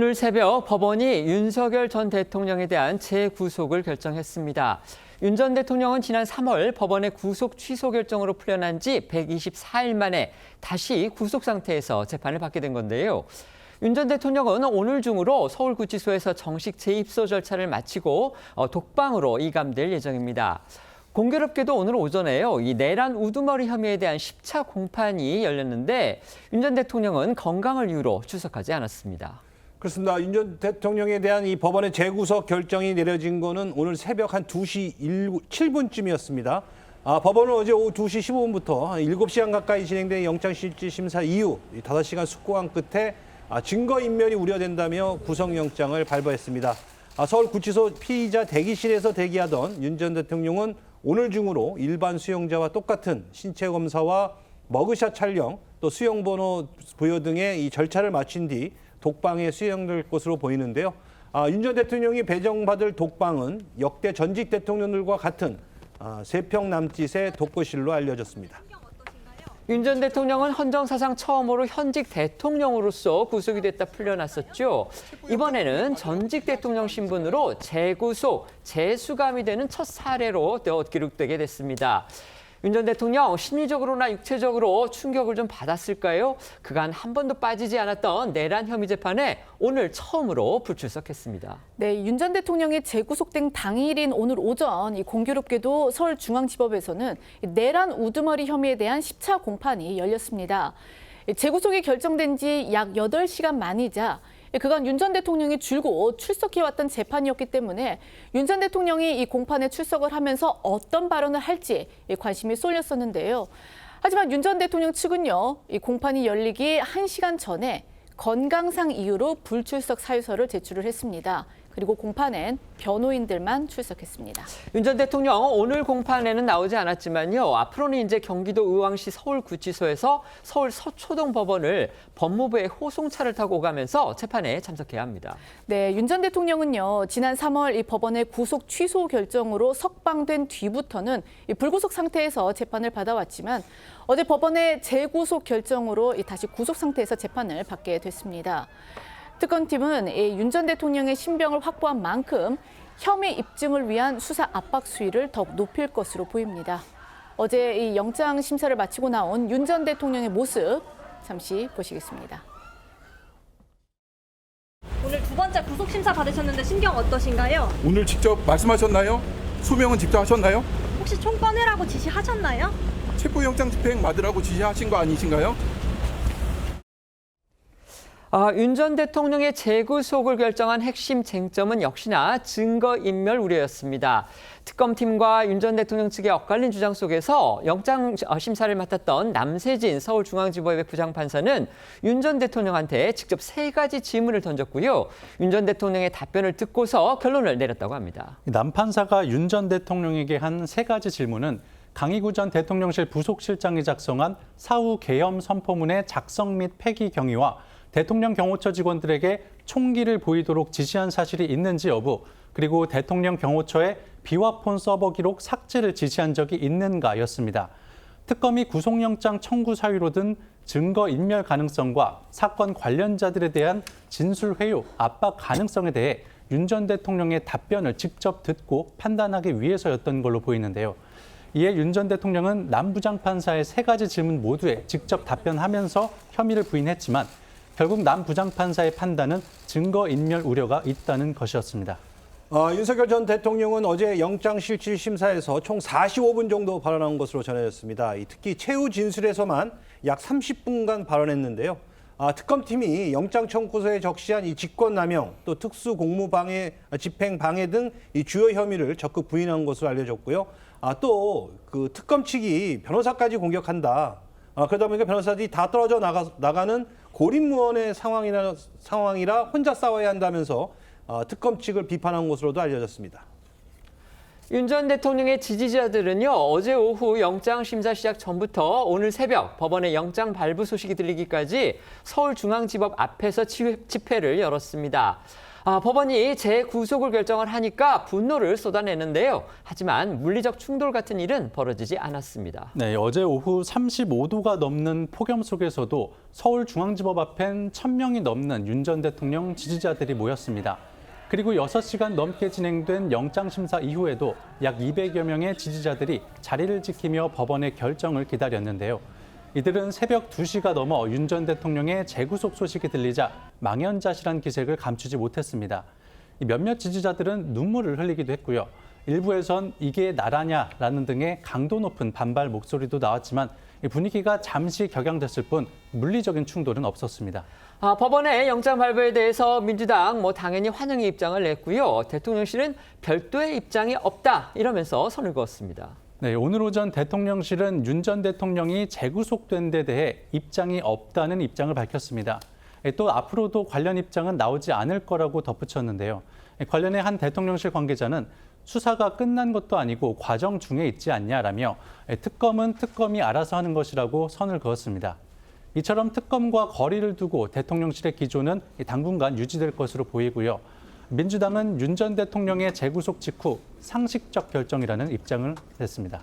오늘 새벽 법원이 윤석열 전 대통령에 대한 재구속을 결정했습니다. 윤 전 대통령은 지난 3월 법원의 구속 취소 결정으로 풀려난 지 124일 만에 다시 구속 상태에서 재판을 받게 된 건데요. 윤 전 대통령은 오늘 중으로 서울구치소에서 정식 재입소 절차를 마치고 독방으로 이감될 예정입니다. 공교롭게도 오늘 오전에요. 이 내란 우두머리 혐의에 대한 10차 공판이 열렸는데 윤 전 대통령은 건강을 이유로 출석하지 않았습니다. 그렇습니다. 윤 전 대통령에 대한 이 법원의 재구속 결정이 내려진 거는 오늘 새벽 한 2시 7분쯤이었습니다. 법원은 어제 오후 2시 15분부터 7시간 가까이 진행된 영장실질심사 이후 5시간 숙고한 끝에 증거인멸이 우려된다며 구속영장을 발부했습니다. 서울구치소 피의자 대기실에서 대기하던 윤 전 대통령은 오늘 중으로 일반 수용자와 똑같은 신체 검사와 머그샷 촬영, 또 수용번호 부여 등의 이 절차를 마친 뒤 독방에 수용될 것으로 보이는데요. 윤 전 대통령이 배정받을 독방은 역대 전직 대통령들과 같은 3평 남짓의 독거실로 알려졌습니다. 윤 전 대통령은 헌정사상 처음으로 현직 대통령으로서 구속이 됐다 풀려났었죠. 이번에는 전직 대통령 신분으로 재구속, 재수감이 되는 첫 사례로 기록되게 됐습니다. 윤 전 대통령 심리적으로나 육체적으로 충격을 좀 받았을까요? 그간 한 번도 빠지지 않았던 내란 혐의 재판에 오늘 처음으로 불출석했습니다. 네, 윤 전 대통령이 재구속된 당일인 오늘 오전 공교롭게도 서울중앙지법에서는 내란 우두머리 혐의에 대한 10차 공판이 열렸습니다. 재구속이 결정된 지 약 8시간 만이자 그간 윤 전 대통령이 줄곧 출석해왔던 재판이었기 때문에 윤 전 대통령이 이 공판에 출석을 하면서 어떤 발언을 할지 관심이 쏠렸었는데요. 하지만 윤 전 대통령 측은요, 이 공판이 열리기 1시간 전에 건강상 이유로 불출석 사유서를 제출을 했습니다. 그리고 공판엔 변호인들만 출석했습니다. 윤 전 대통령 오늘 공판에는 나오지 않았지만요. 앞으로는 이제 경기도 의왕시 서울구치소에서 서울 서초동 법원을 법무부의 호송차를 타고 오가면서 재판에 참석해야 합니다. 네, 윤 전 대통령은요. 지난 3월 이 법원의 구속 취소 결정으로 석방된 뒤부터는 이 불구속 상태에서 재판을 받아왔지만 어제 법원의 재구속 결정으로 다시 구속 상태에서 재판을 받게 됐습니다. 특검팀은 윤 전 대통령의 신병을 확보한 만큼 혐의 입증을 위한 수사 압박 수위를 더욱 높일 것으로 보입니다. 어제 이 영장 심사를 마치고 나온 윤 전 대통령의 모습 잠시 보시겠습니다. 오늘 두 번째 구속 심사 받으셨는데 신경 어떠신가요? 오늘 직접 말씀하셨나요? 소명은 직접 하셨나요? 혹시 총 꺼내라고 지시하셨나요? 체포영장 집행 받으라고 지시하신 거 아니신가요? 윤 전 대통령의 재구속을 결정한 핵심 쟁점은 역시나 증거인멸 우려였습니다. 특검팀과 윤 전 대통령 측의 엇갈린 주장 속에서 영장 심사를 맡았던 남세진 서울중앙지법의 부장판사는 윤 전 대통령한테 직접 3가지 질문을 던졌고요. 윤 전 대통령의 답변을 듣고서 결론을 내렸다고 합니다. 남 판사가 윤 전 대통령에게 한 3가지 질문은 강희구 전 대통령실 부속실장이 작성한 사후 계엄 선포문의 작성 및 폐기 경위와 대통령 경호처 직원들에게 총기를 보이도록 지시한 사실이 있는지 여부, 그리고 대통령 경호처에 비화폰 서버 기록 삭제를 지시한 적이 있는가였습니다. 특검이 구속영장 청구 사유로 든 증거인멸 가능성과 사건 관련자들에 대한 진술 회유, 압박 가능성에 대해 윤 전 대통령의 답변을 직접 듣고 판단하기 위해서였던 걸로 보이는데요. 이에 윤 전 대통령은 남 부장판사의 3가지 질문 모두에 직접 답변하면서 혐의를 부인했지만 결국 남 부장판사의 판단은 증거인멸 우려가 있다는 것이었습니다. 윤석열 전 대통령은 어제 영장실질심사에서 총 45분 정도 발언한 것으로 전해졌습니다. 특히 최후 진술에서만 약 30분간 발언했는데요. 특검팀이 영장 청구서에 적시한 이 직권남용, 또 특수공무방해, 집행방해 등 이 주요 혐의를 적극 부인한 것으로 알려졌고요. 또 그 특검 측이 변호사까지 공격한다. 그러다 보니까 변호사들이 다 떨어져 나가는 고립무원의 상황이라 혼자 싸워야 한다면서 특검 측을 비판한 것으로도 알려졌습니다. 윤 전 대통령의 지지자들은요, 어제 오후 영장 심사 시작 전부터 오늘 새벽 법원의 영장 발부 소식이 들리기까지 서울중앙지법 앞에서 집회를 열었습니다. 법원이 재구속을 결정을 하니까 분노를 쏟아내는데요. 하지만 물리적 충돌 같은 일은 벌어지지 않았습니다. 네, 어제 오후 35도가 넘는 폭염 속에서도 서울중앙지법 앞엔 1,000명이 넘는 윤 전 대통령 지지자들이 모였습니다. 그리고 6시간 넘게 진행된 영장심사 이후에도 약 200여 명의 지지자들이 자리를 지키며 법원의 결정을 기다렸는데요. 이들은 새벽 2시가 넘어 윤 전 대통령의 재구속 소식이 들리자 망연자실한 기색을 감추지 못했습니다. 몇몇 지지자들은 눈물을 흘리기도 했고요. 일부에선 이게 나라냐라는 등의 강도 높은 반발 목소리도 나왔지만 분위기가 잠시 격양됐을 뿐 물리적인 충돌은 없었습니다. 법원의 영장 발부에 대해서 민주당 당연히 환영의 입장을 냈고요. 대통령실은 별도의 입장이 없다 이러면서 선을 그었습니다. 네, 오늘 오전 대통령실은 윤 전 대통령이 재구속된 데 대해 입장이 없다는 입장을 밝혔습니다. 또 앞으로도 관련 입장은 나오지 않을 거라고 덧붙였는데요. 관련해 한 대통령실 관계자는 수사가 끝난 것도 아니고 과정 중에 있지 않냐라며 특검은 특검이 알아서 하는 것이라고 선을 그었습니다. 이처럼 특검과 거리를 두고 대통령실의 기조는 당분간 유지될 것으로 보이고요. 민주당은 윤 전 대통령의 재구속 직후 상식적 결정이라는 입장을 냈습니다.